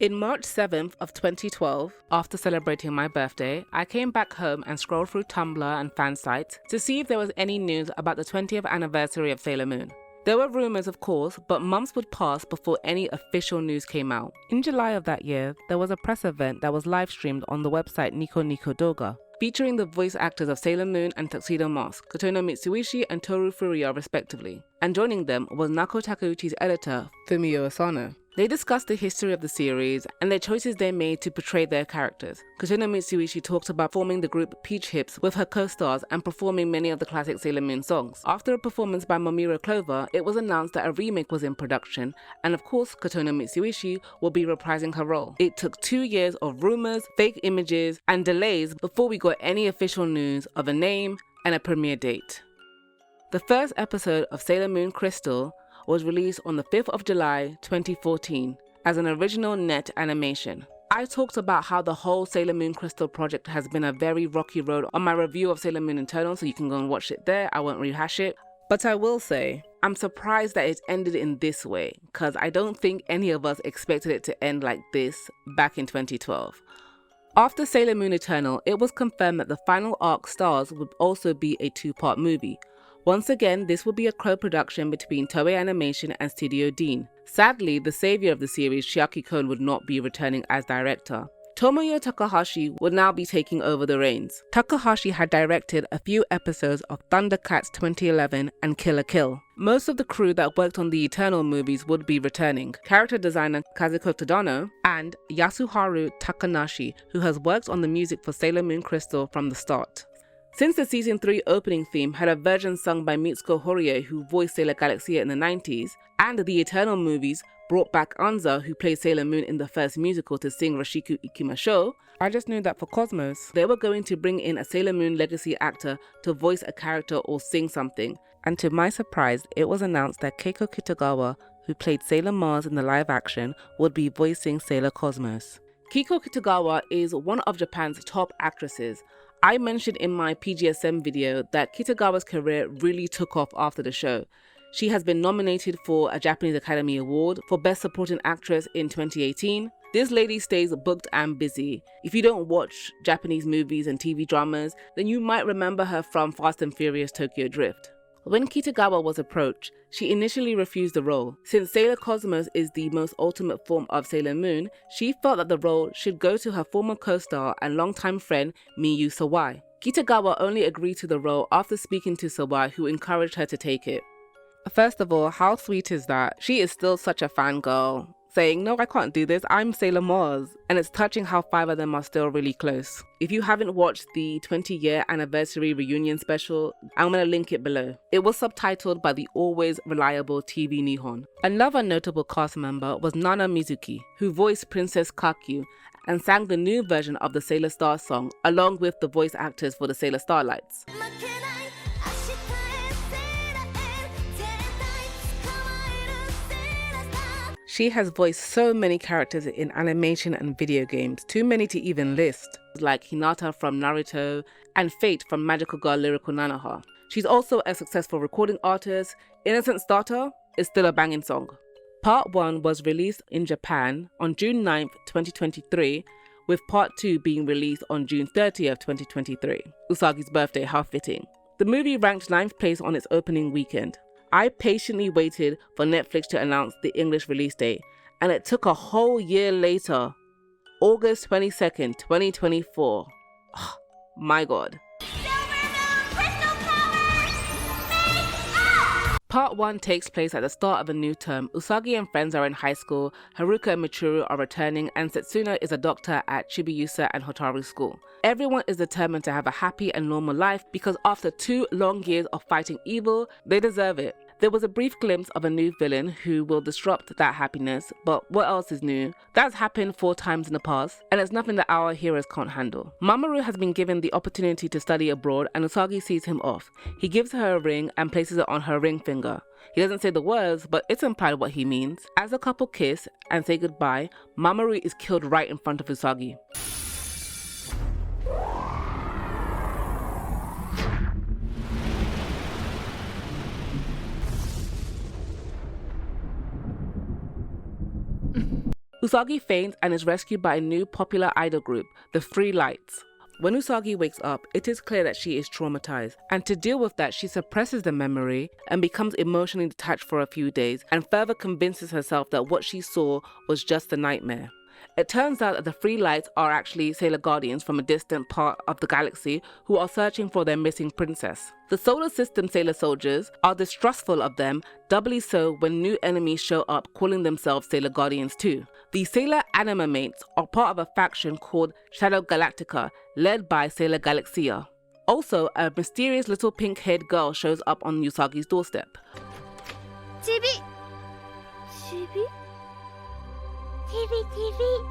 In March 7th of 2012, after celebrating my birthday, I came back home and scrolled through Tumblr and fan sites to see if there was any news about the 20th anniversary of Sailor Moon. There were rumors, of course, but months would pass before any official news came out. In July of that year, there was a press event that was live streamed on the website Nico Nico Doga, featuring the voice actors of Sailor Moon and Tuxedo Mask, Kotono Mitsuishi and Toru Furuya respectively. And joining them was Nako Takeuchi's editor, Fumio Asano. They discussed the history of the series and the choices they made to portray their characters. Kotono Mitsuishi talked about forming the group Peach Hips with her co-stars and performing many of the classic Sailor Moon songs. After a performance by Momiro Clover, it was announced that a remake was in production, and of course Kotono Mitsuishi will be reprising her role. It took 2 years of rumors, fake images, and delays before we got any official news of a name and a premiere date. The first episode of Sailor Moon Crystal was released on the 5th of July 2014 as an original net animation. I talked about how the whole Sailor Moon Crystal project has been a very rocky road on my review of Sailor Moon Eternal, so you can go and watch it there. I won't rehash it. But I will say, I'm surprised that it ended in this way, because I don't think any of us expected it to end like this back in 2012. After Sailor Moon Eternal, it was confirmed that the final arc Stars would also be a 2-part movie. Once again, this will be a co-production between Toei Animation and Studio Dean. Sadly, the savior of the series, Chiaki Kon, would not be returning as director. Tomoyo Takahashi would now be taking over the reins. Takahashi had directed a few episodes of Thundercats 2011 and Kill la Kill. Most of the crew that worked on the Eternal movies would be returning. Character designer Kazuko Tadano and Yasuharu Takanashi, who has worked on the music for Sailor Moon Crystal from the start. Since the Season 3 opening theme had a version sung by Mitsuko Horie, who voiced Sailor Galaxia in the 90s, and the Eternal movies brought back Anza, who played Sailor Moon in the first musical, to sing Rashiku Ikimasho, I just knew that for Cosmos, they were going to bring in a Sailor Moon legacy actor to voice a character or sing something. And to my surprise, it was announced that Keiko Kitagawa, who played Sailor Mars in the live action, would be voicing Sailor Cosmos. Keiko Kitagawa is one of Japan's top actresses. I mentioned in my PGSM video that Kitagawa's career really took off after the show. She has been nominated for a Japanese Academy Award for Best Supporting Actress in 2018. This lady stays booked and busy. If you don't watch Japanese movies and TV dramas, then you might remember her from Fast and Furious Tokyo Drift. When Kitagawa was approached, she initially refused the role. Since Sailor Cosmos is the most ultimate form of Sailor Moon, she felt that the role should go to her former co-star and longtime friend Miyu Sawai. Kitagawa only agreed to the role after speaking to Sawai, who encouraged her to take it. First of all, how sweet is that? She is still such a fangirl, saying, "No, I can't do this, I'm Sailor Mars." And it's touching how 5 of them are still really close. If you haven't watched the 20-year anniversary reunion special, I'm going to link it below. It was subtitled by the always reliable TV Nihon. Another notable cast member was Nana Mizuki, who voiced Princess Kakyu and sang the new version of the Sailor Star song, along with the voice actors for the Sailor Starlights. She has voiced so many characters in animation and video games, too many to even list, like Hinata from Naruto and Fate from Magical Girl Lyrical Nanoha. She's also a successful recording artist. Innocent Starter is still a banging song. Part 1 was released in Japan on June 9th, 2023, with Part 2 being released on June 30th, 2023. Usagi's birthday, how fitting. The movie ranked 9th place on its opening weekend. I patiently waited for Netflix to announce the English release date, and it took a whole year later, August 22nd, 2024. Oh, my God. Part 1 takes place at the start of a new term. Usagi and friends are in high school, Haruka and Michiru are returning, and Setsuna is a doctor at Chibiusa and Hotaru School. Everyone is determined to have a happy and normal life because after 2 long years of fighting evil, they deserve it. There was a brief glimpse of a new villain who will disrupt that happiness, but what else is new? That's happened 4 times in the past, and it's nothing that our heroes can't handle. Mamoru has been given the opportunity to study abroad, and Usagi sees him off. He gives her a ring and places it on her ring finger. He doesn't say the words, but it's implied what he means. As the couple kiss and say goodbye, Mamoru is killed right in front of Usagi. Usagi faints and is rescued by a new popular idol group, the Free Lights. When Usagi wakes up, it is clear that she is traumatized, and to deal with that, she suppresses the memory and becomes emotionally detached for a few days, and further convinces herself that what she saw was just a nightmare. It turns out that the Free Lights are actually Sailor Guardians from a distant part of the galaxy who are searching for their missing princess. The solar system Sailor soldiers are distrustful of them, doubly so when new enemies show up calling themselves Sailor Guardians too. The Sailor Anima Mates are part of a faction called Shadow Galactica, led by Sailor Galaxia. Also, a mysterious little pink-haired girl shows up on Usagi's doorstep. Chibi! Chibi? TV.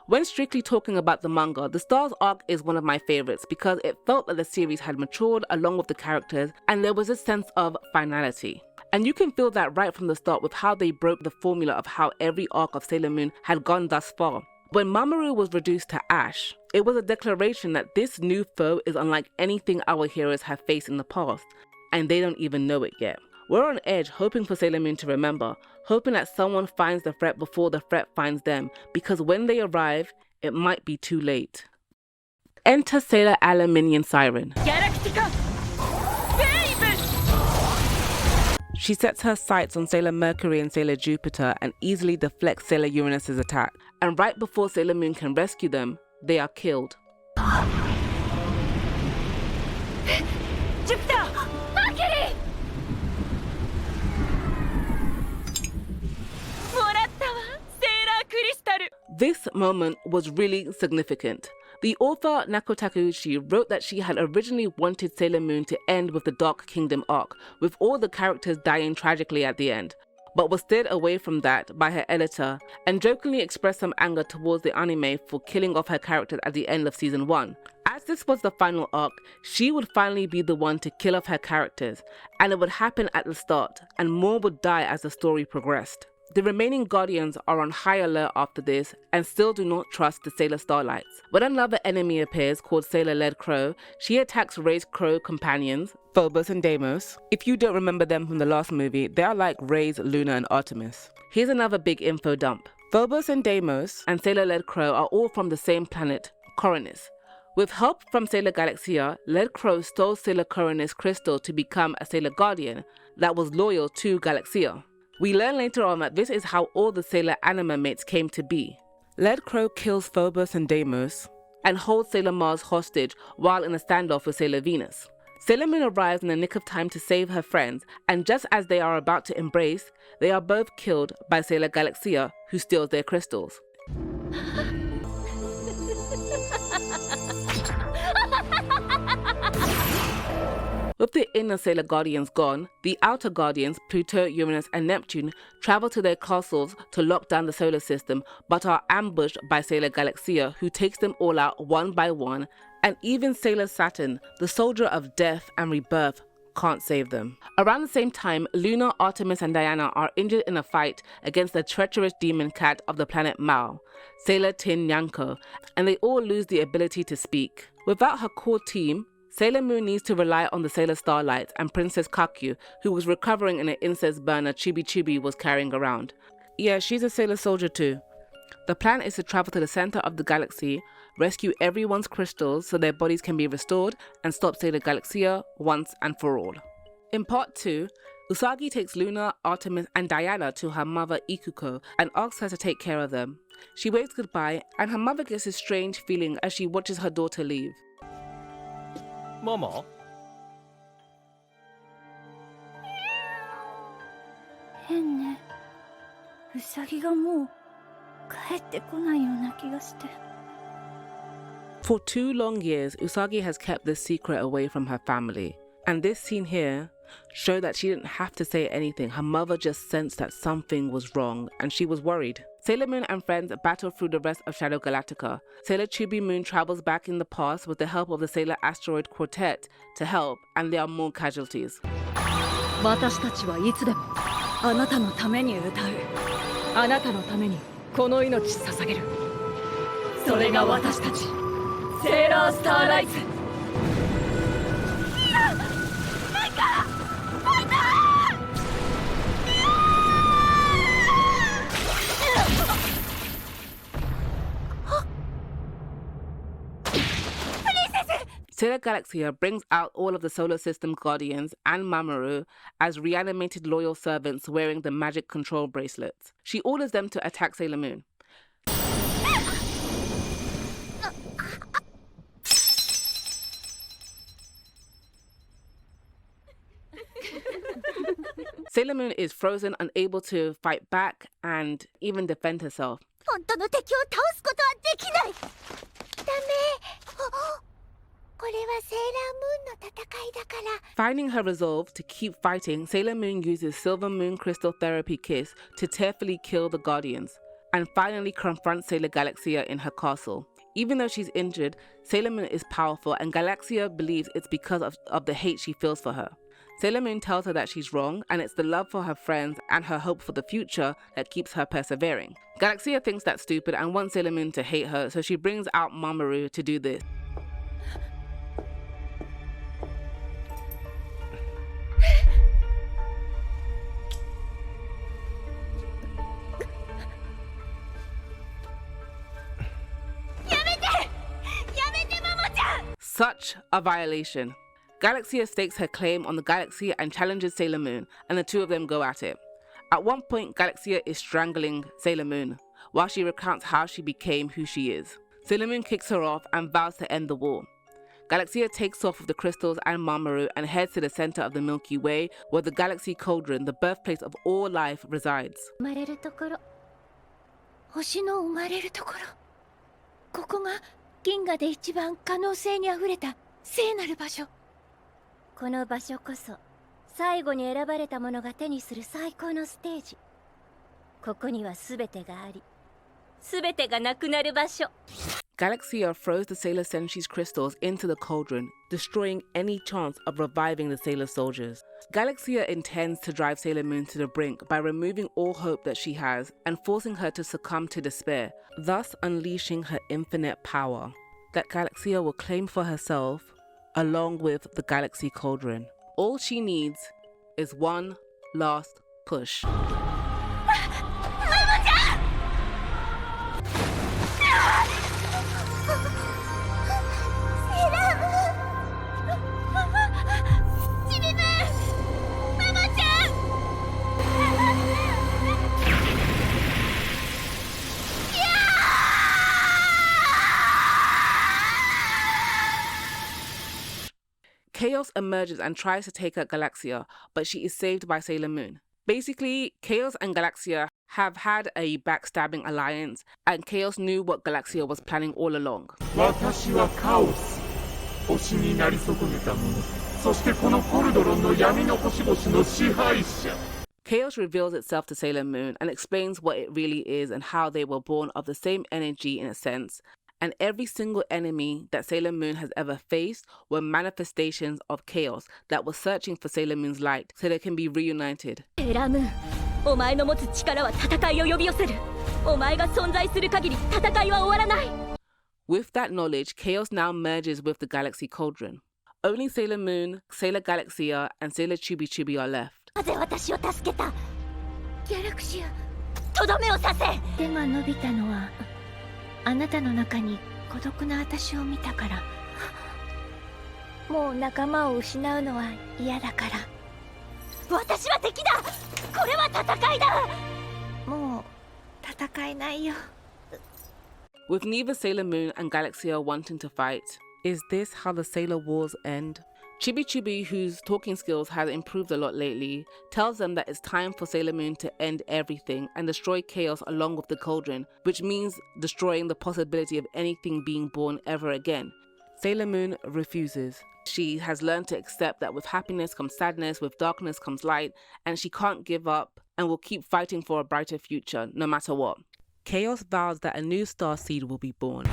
When strictly talking about the manga, the Stars arc is one of my favorites because it felt that the series had matured along with the characters and there was a sense of finality. And you can feel that right from the start with how they broke the formula of how every arc of Sailor Moon had gone thus far. When Mamoru was reduced to ash, it was a declaration that this new foe is unlike anything our heroes have faced in the past, and they don't even know it yet. We're on edge hoping for Sailor Moon to remember, hoping that someone finds the threat before the threat finds them, because when they arrive, it might be too late. Enter Sailor Aluminium Siren. Galactica! Baby! She sets her sights on Sailor Mercury and Sailor Jupiter and easily deflects Sailor Uranus's attack. And right before Sailor Moon can rescue them, they are killed. Jupiter! Mercury! This moment was really significant. The author Nako Takeuchi wrote that she had originally wanted Sailor Moon to end with the Dark Kingdom arc, with all the characters dying tragically at the end, but was steered away from that by her editor and jokingly expressed some anger towards the anime for killing off her characters at the end of season 1. As this was the final arc, she would finally be the one to kill off her characters, and it would happen at the start, and more would die as the story progressed. The remaining Guardians are on high alert after this and still do not trust the Sailor Starlights. When another enemy appears called Sailor Lead Crow, she attacks Ray's Crow companions, Phobos and Deimos. If you don't remember them from the last movie, they are like Ray's Luna and Artemis. Here's another big info dump. Phobos and Deimos and Sailor Lead Crow are all from the same planet, Coronis. With help from Sailor Galaxia, Lead Crow stole Sailor Coronis' crystal to become a Sailor Guardian that was loyal to Galaxia. We learn later on that this is how all the Sailor Anima Mates came to be. Lead Crow kills Phobos and Deimos and holds Sailor Mars hostage while in a standoff with Sailor Venus. Sailor Moon arrives in the nick of time to save her friends, and just as they are about to embrace, they are both killed by Sailor Galaxia, who steals their crystals. With the inner Sailor Guardians gone, the outer Guardians, Pluto, Uranus and Neptune, travel to their castles to lock down the solar system, but are ambushed by Sailor Galaxia, who takes them all out one by one, and even Sailor Saturn, the soldier of death and rebirth, can't save them. Around the same time, Luna, Artemis and Diana are injured in a fight against the treacherous demon cat of the planet Mao, Sailor Tin Nyanko, and they all lose the ability to speak. Without her core team, Sailor Moon needs to rely on the Sailor Starlights and Princess Kakyu, who was recovering in an incense burner Chibi was carrying around. Yeah, she's a Sailor soldier too. The plan is to travel to the center of the galaxy, rescue everyone's crystals so their bodies can be restored, and stop Sailor Galaxia once and for all. In part 2, Usagi takes Luna, Artemis and Diana to her mother Ikuko and asks her to take care of them. She waves goodbye and her mother gets a strange feeling as she watches her daughter leave. Mama? 変ね。ウサギがもう帰ってこないような気がして。 For 2 long years, Usagi has kept this secret away from her family. And this scene here showed that she didn't have to say anything. Her mother just sensed that something was wrong and she was worried. Sailor Moon and friends battle through the rest of Shadow Galactica. Sailor Chibi Moon travels back in the past with the help of the Sailor Asteroid Quartet to help, and there are more casualties. 私たちはいつでもあなたのために歌う。あなたのためにこの命捧げる。それが私たち、セーラースターライツ。Sailor Galaxia brings out all of the solar system guardians and Mamoru as reanimated loyal servants wearing the magic control bracelets. She orders them to attack Sailor Moon. Sailor Moon is frozen, unable to fight back and even defend herself. 本当の敵を倒すことはできない。ダメ。これはセーラームーンの戦いだから。Finding her resolve to keep fighting, Sailor Moon uses Silver Moon Crystal Therapy Kiss to tearfully kill the Guardians and finally confronts Sailor Galaxia in her castle. Even though she's injured, Sailor Moon is powerful and Galaxia believes it's because of the hate she feels for her. Sailor Moon tells her that she's wrong and it's the love for her friends and her hope for the future that keeps her persevering. Galaxia thinks that's stupid and wants Sailor Moon to hate her, so she brings out Mamoru to do this. Such a violation. Galaxia stakes her claim on the galaxy and challenges Sailor Moon, and the two of them go at it. At one point, Galaxia is strangling Sailor Moon, while she recounts how she became who she is. Sailor Moon kicks her off and vows to end the war. Galaxia takes off with the crystals and Mamoru and heads to the center of the Milky Way, where the galaxy cauldron, the birthplace of all life, resides. 生まれるところ。星の生まれるところ。ここが銀河で一番可能性にあふれた聖なる場所。この場所こそ最後に選ばれた者が手にする最高のステージ。ここには全てがあり、全てがなくなる場所。Galaxia throws the Sailor Sentry's crystals into the cauldron, destroying any chance of reviving the Sailor soldiers. Galaxia intends to drive Sailor Moon to the brink by removing all hope that she has and forcing her to succumb to despair, thus unleashing her infinite power that Galaxia will claim for herself along with the Galaxy Cauldron. All she needs is one last push. Chaos emerges and tries to take out Galaxia, but she is saved by Sailor Moon. Basically, Chaos and Galaxia have had a backstabbing alliance, and Chaos knew what Galaxia was planning all along. 私はカオス。星になり損ねた者。そしてこのコルドロンの闇の星々の支配者。Chaos reveals itself to Sailor Moon and explains what it really is and how they were born of the same energy in a sense. And every single enemy that Sailor Moon has ever faced were manifestations of Chaos that were searching for Sailor Moon's light so they can be reunited. セーラームーン、お前の持つ力は戦いを呼び寄せる。お前が存在する限り戦いは終わらない。With that knowledge, Chaos now merges with the Galaxy Cauldron. Only Sailor Moon, Sailor Galaxia, and Sailor Chibi Chibi are left. なぜ私を助けた？ギャラクシア、とどめをさせ。手が伸びたのはあなたの中に孤独な私を見たから。もう仲間を失うのは嫌だから。私は敵だ。これは戦いだ。もう戦えないよ。With neither Sailor Moon and Galaxia wanting to fight, is this how the Sailor Wars end? Chibi Chibi, whose talking skills has improved a lot lately, tells them that it's time for Sailor Moon to end everything and destroy Chaos along with the Cauldron, which means destroying the possibility of anything being born ever again. Sailor Moon refuses. She has learned to accept that with happiness comes sadness, with darkness comes light, and she can't give up and will keep fighting for a brighter future, no matter what. Chaos vows that a new star seed will be born.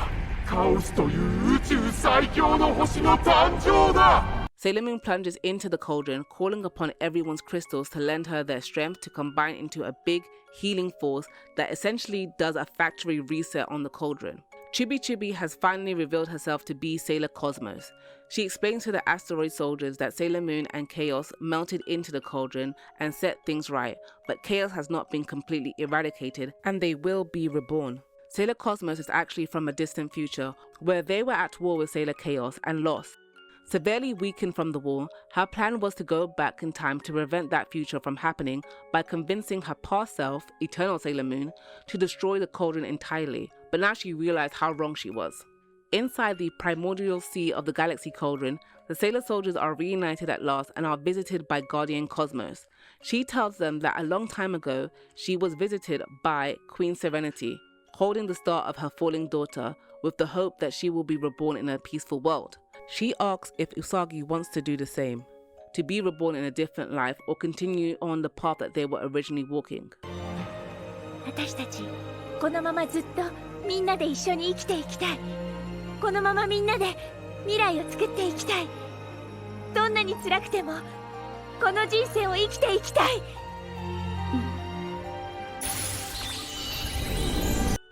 カオスという宇宙最強の星の誕生だ。Sailor Moon plunges into the cauldron, calling upon everyone's crystals to lend her their strength to combine into a big healing force that essentially does a factory reset on the cauldron. Chibi Chibi has finally revealed herself to be Sailor Cosmos. She explains to the asteroid soldiers that Sailor Moon and Chaos melted into the cauldron and set things right, but Chaos has not been completely eradicated and they will be reborn. Sailor Cosmos is actually from a distant future where they were at war with Sailor Chaos and lost. Severely weakened from the war, her plan was to go back in time to prevent that future from happening by convincing her past self, Eternal Sailor Moon, to destroy the cauldron entirely, but now she realized how wrong she was. Inside the primordial sea of the Galaxy Cauldron, the Sailor soldiers are reunited at last and are visited by Guardian Cosmos. She tells them that a long time ago, she was visited by Queen Serenity, holding the star of her falling daughter with the hope that she will be reborn in a peaceful world. She asks if Usagi wants to do the same, to be reborn in a different life or continue on the path that they were originally walking. 私たちこのままずっとみんなで一緒に生きていきたい。このままみんなで未来を作っていきたい。どんなに辛くてもこの人生を生きていきたい。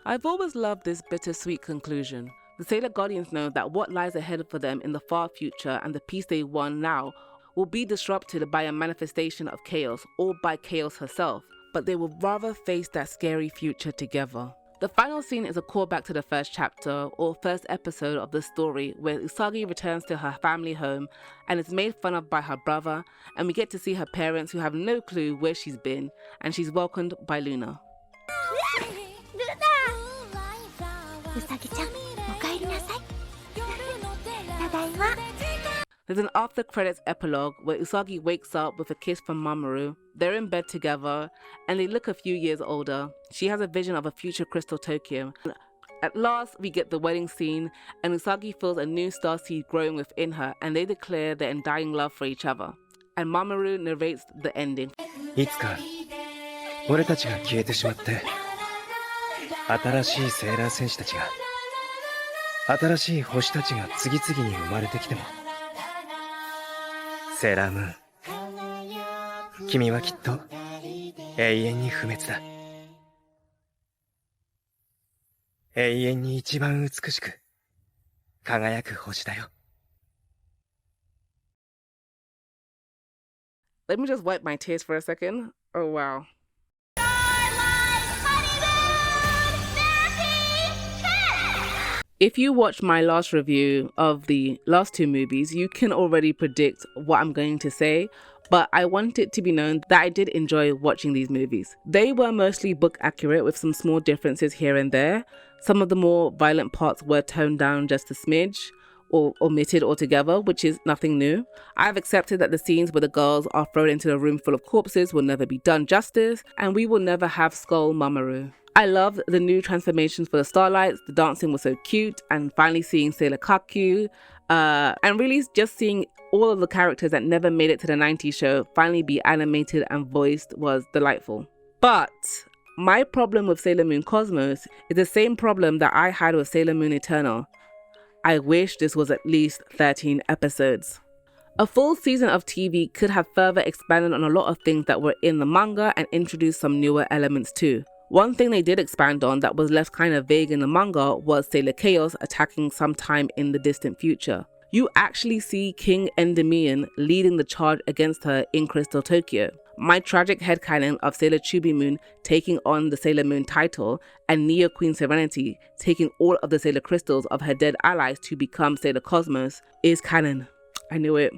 I've always loved this bittersweet conclusion. The Sailor Guardians know that what lies ahead for them in the far future and the peace they won now will be disrupted by a manifestation of chaos or by chaos herself, but they would rather face that scary future together. The final scene is a callback to the first chapter or first episode of the story where Usagi returns to her family home and is made fun of by her brother, and we get to see her parents who have no clue where she's been, and she's welcomed by Luna. うさぎちゃん、おかえりなさい。ただいま。There's an after credits epilogue where Usagi wakes up with a kiss from Mamoru. They're in bed together and they look a few years older. She has a vision of a future Crystal Tokyo. At last, we get the wedding scene and Usagi feels a new starseed growing within her and they declare their undying love for each other. And Mamoru narrates the ending. いつか俺たちが消えてしまって新しいセーラー戦士たちが新しい星たちが次々に生まれてきてもセーラームーン君はきっと永遠に不滅だ永遠に一番美しく輝く星だよ Let me just wipe my tears for a second. Oh wow. If you watched my last review of the last two movies, you can already predict what I'm going to say, but I want it to be known that I did enjoy watching these movies. They were mostly book accurate with some small differences here and there. Some of the more violent parts were toned down just a smidge or omitted altogether, which is nothing new. I've accepted that the scenes where the girls are thrown into a room full of corpses will never be done justice, and we will never have Skull Mamoru. I loved the new transformations for the Starlights, the dancing was so cute, and finally seeing Sailor Kaku, and really just seeing all of the characters that never made it to the 90s show finally be animated and voiced was delightful. But my problem with Sailor Moon Cosmos is the same problem that I had with Sailor Moon Eternal. I wish this was at least 13 episodes. A full season of TV could have further expanded on a lot of things that were in the manga and introduced some newer elements too. One thing they did expand on that was left kind of vague in the manga was Sailor Chaos attacking sometime in the distant future. You actually see King Endymion leading the charge against her in Crystal Tokyo. My tragic headcanon of Sailor Chibi Moon taking on the Sailor Moon title and Neo Queen Serenity taking all of the Sailor Crystals of her dead allies to become Sailor Cosmos is canon. I knew it.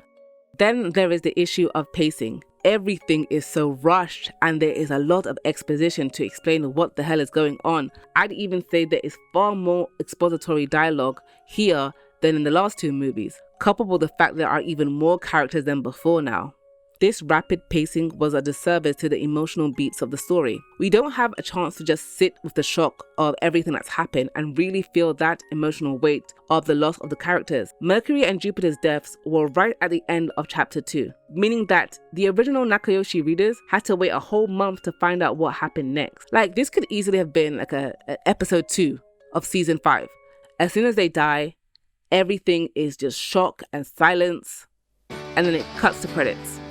Then there is the issue of pacing. Everything is so rushed and there is a lot of exposition to explain what the hell is going on. I'd even say there is far more expository dialogue here than in the last two movies, coupled with the fact there are even more characters than before now. This rapid pacing was a disservice to the emotional beats of the story. We don't have a chance to just sit with the shock of everything that's happened and really feel that emotional weight of the loss of the characters. Mercury and Jupiter's deaths were right at the end of chapter 2, meaning that the original Nakayoshi readers had to wait a whole month to find out what happened next. Like, this could easily have been like a episode 2 of season 5. As soon as they die, everything is just shock and silence, and then it cuts to credits.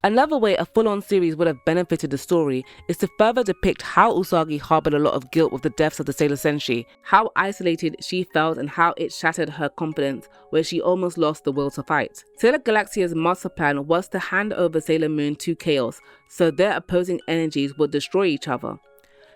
Another way a full-on series would have benefited the story is to further depict how Usagi harbored a lot of guilt with the deaths of the Sailor Senshi, how isolated she felt and how it shattered her confidence where she almost lost the will to fight. Sailor Galaxia's master plan was to hand over Sailor Moon to Chaos so their opposing energies would destroy each other.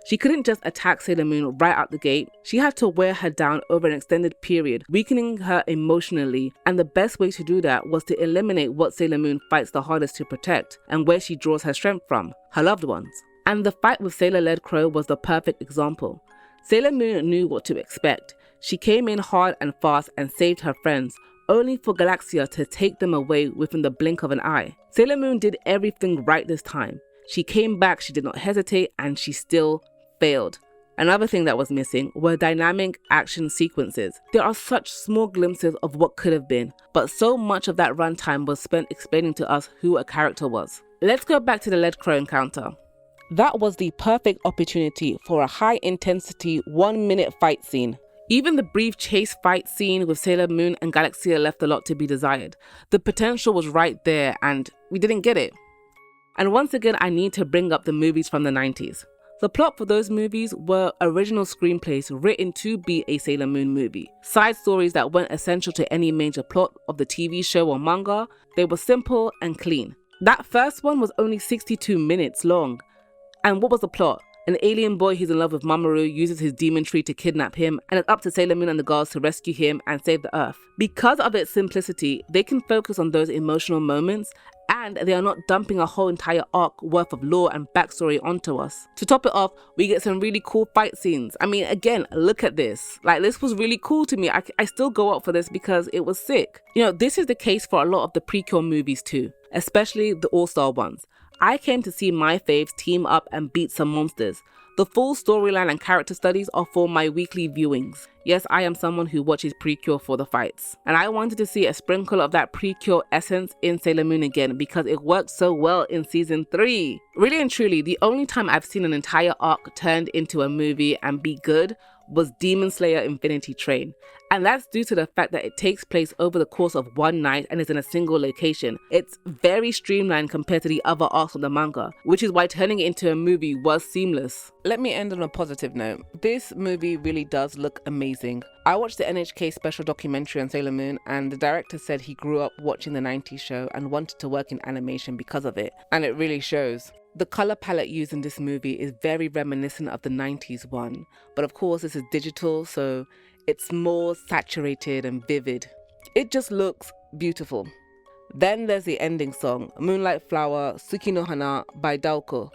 She couldn't just attack Sailor Moon right out the gate. She had to wear her down over an extended period, weakening her emotionally, and the best way to do that was to eliminate what Sailor Moon fights the hardest to protect and where she draws her strength from, her loved ones. And the fight with Sailor Led Crow was the perfect example. Sailor Moon knew what to expect. She came in hard and fast and saved her friends, only for Galaxia to take them away within the blink of an eye. Sailor Moon did everything right this time. She came back, she did not hesitate, and she still failed. Another thing that was missing were dynamic action sequences. There are such small glimpses of what could have been, but so much of that runtime was spent explaining to us who a character was. Let's go back to the Led Crow encounter. That was the perfect opportunity for a high-intensity 1-minute fight scene. Even the brief chase fight scene with Sailor Moon and Galaxia left a lot to be desired. The potential was right there and we didn't get it. And once again, I need to bring up the movies from the 90s. The plot for those movies were original screenplays written to be a Sailor Moon movie. Side stories that weren't essential to any major plot of the TV show or manga. They were simple and clean. That first one was only 62 minutes long. And what was the plot? An alien boy who's in love with Mamoru uses his demon tree to kidnap him, and it's up to Sailor Moon and the girls to rescue him and save the Earth. Because of its simplicity, they can focus on those emotional moments, and they are not dumping a whole entire arc worth of lore and backstory onto us. To top it off, we get some really cool fight scenes. I mean, again, look at this. Like, this was really cool to me. I still go up for this because it was sick. You know, this is the case for a lot of the Precure movies too, especially the all-star ones. I came to see my faves team up and beat some monsters. The full storyline and character studies are for my weekly viewings. Yes, I am someone who watches Precure for the fights. And I wanted to see a sprinkle of that Precure essence in Sailor Moon again because it worked so well in season 3. Really and truly, the only time I've seen an entire arc turned into a movie and be good was Demon Slayer Infinity Train. And that's due to the fact that it takes place over the course of one night and is in a single location. It's very streamlined compared to the other arcs of the manga, which is why turning it into a movie was seamless. Let me end on a positive note. This movie really does look amazing. I watched the NHK special documentary on Sailor Moon, and the director said he grew up watching the 90s show and wanted to work in animation because of it, and it really shows. The color palette used in this movie is very reminiscent of the 90s one, but of course this is digital, so it's more saturated and vivid. It just looks beautiful. Then there's the ending song, Moonlight Flower, Suki no Hana by Daoko.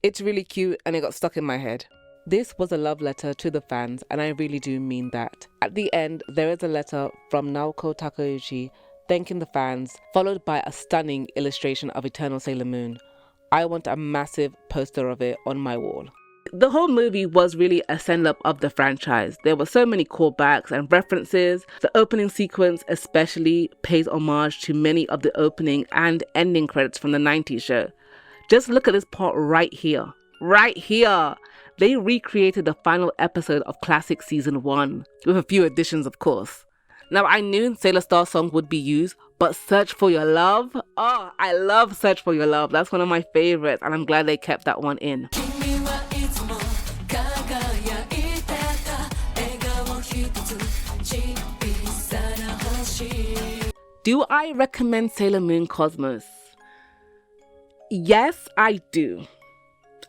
It's really cute and it got stuck in my head. This was a love letter to the fans, and I really do mean that. At the end, there is a letter from Naoko Takeuchi thanking the fans, followed by a stunning illustration of Eternal Sailor Moon. I want a massive poster of it on my wall. The whole movie was really a send-up of the franchise. There were so many callbacks and references. The opening sequence especially pays homage to many of the opening and ending credits from the 90s show. Just look at this part right here. Right here! They recreated the final episode of Classic Season 1, with a few additions of course. Now I knew Sailor Star song would be used, but Search for Your Love? Oh, I love Search for Your Love. That's one of my favorites, and I'm glad they kept that one in. Do I recommend Sailor Moon Cosmos? Yes, I do.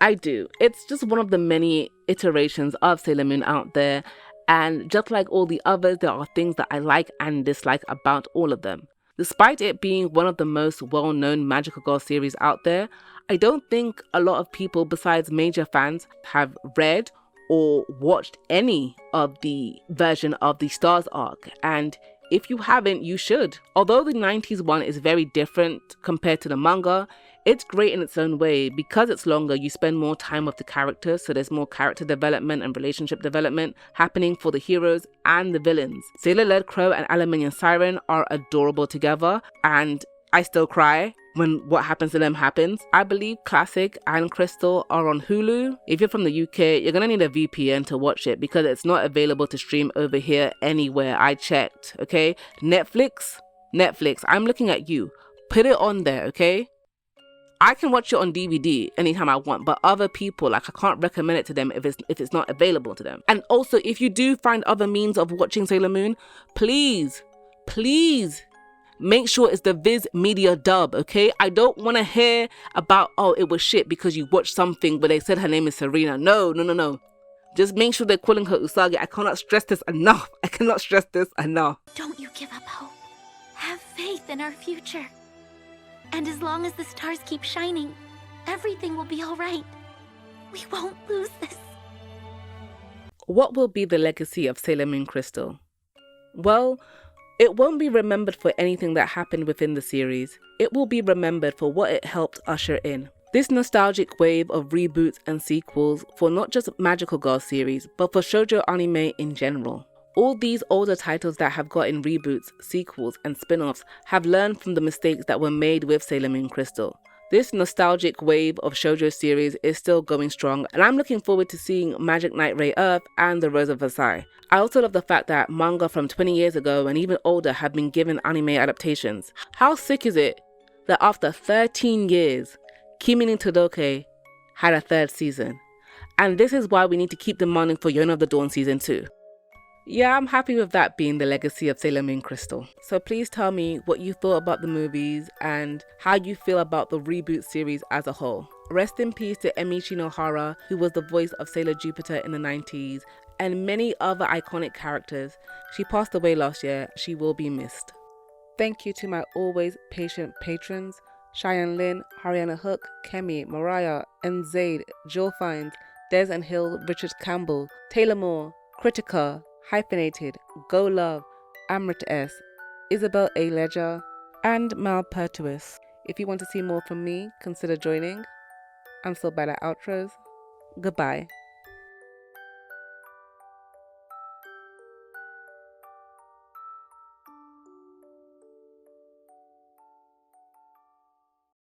I do. It's just one of the many iterations of Sailor Moon out there, and just like all the others, there are things that I like and dislike about all of them. Despite it being one of the most well-known magical girl series out there, I don't think a lot of people besides major fans have read or watched any of the version of the Stars arc, and if you haven't, you should. Although the 90s one is very different compared to the manga, it's great in its own way. Because it's longer, you spend more time with the characters, so there's more character development and relationship development happening for the heroes and the villains. Sailor Led Crow and Aluminium Siren are adorable together, and I still cry when what happens to them happens. I believe Classic and Crystal are on Hulu. If you're from the UK, you're gonna need a VPN to watch it because it's not available to stream over here anywhere. I checked, okay? Netflix, I'm looking at you. Put it on there, okay? I can watch it on DVD anytime I want, but other people, like, I can't recommend it to them if it's not available to them. And also, if you do find other means of watching Sailor Moon, please make sure it's the Viz Media dub, okay? I don't want to hear about, oh, it was shit because you watched something where they said her name is Serena. No. Just make sure they're calling her Usagi. I cannot stress this enough. Don't you give up hope. Have faith in our future. And as long as the stars keep shining, everything will be all right. We won't lose this. What will be the legacy of Sailor Moon Crystal? Well, it won't be remembered for anything that happened within the series. It will be remembered for what it helped usher in. This nostalgic wave of reboots and sequels for not just Magical Girl series, but for shoujo anime in general. All these older titles that have gotten reboots, sequels, and spin-offs have learned from the mistakes that were made with Sailor Moon Crystal. This nostalgic wave of shoujo series is still going strong, and I'm looking forward to seeing Magic Knight Ray Earth and The Rose of Versailles. I also love the fact that manga from 20 years ago and even older have been given anime adaptations. How sick is it that after 13 years, Kimi ni Todoke had a third season? And this is why we need to keep demanding for Yona of the Dawn season 2. Yeah, I'm happy with that being the legacy of Sailor Moon Crystal. So please tell me what you thought about the movies and how you feel about the reboot series as a whole. Rest in peace to Emichi Nohara, who was the voice of Sailor Jupiter in the 90s, and many other iconic characters. She passed away last year. She will be missed. Thank you to my always patient patrons, Cheyenne Lynn, Hariana Hook, Kemi, Mariah, and Zaid, Jill Fines, Des and Hill, Richard Campbell, Taylor Moore, Critica, Hyphenated, Go Love, Amrit S, Isabel A. Ledger, and Malpertuis. If you want to see more from me, consider joining. I'm so bad at outros. Goodbye.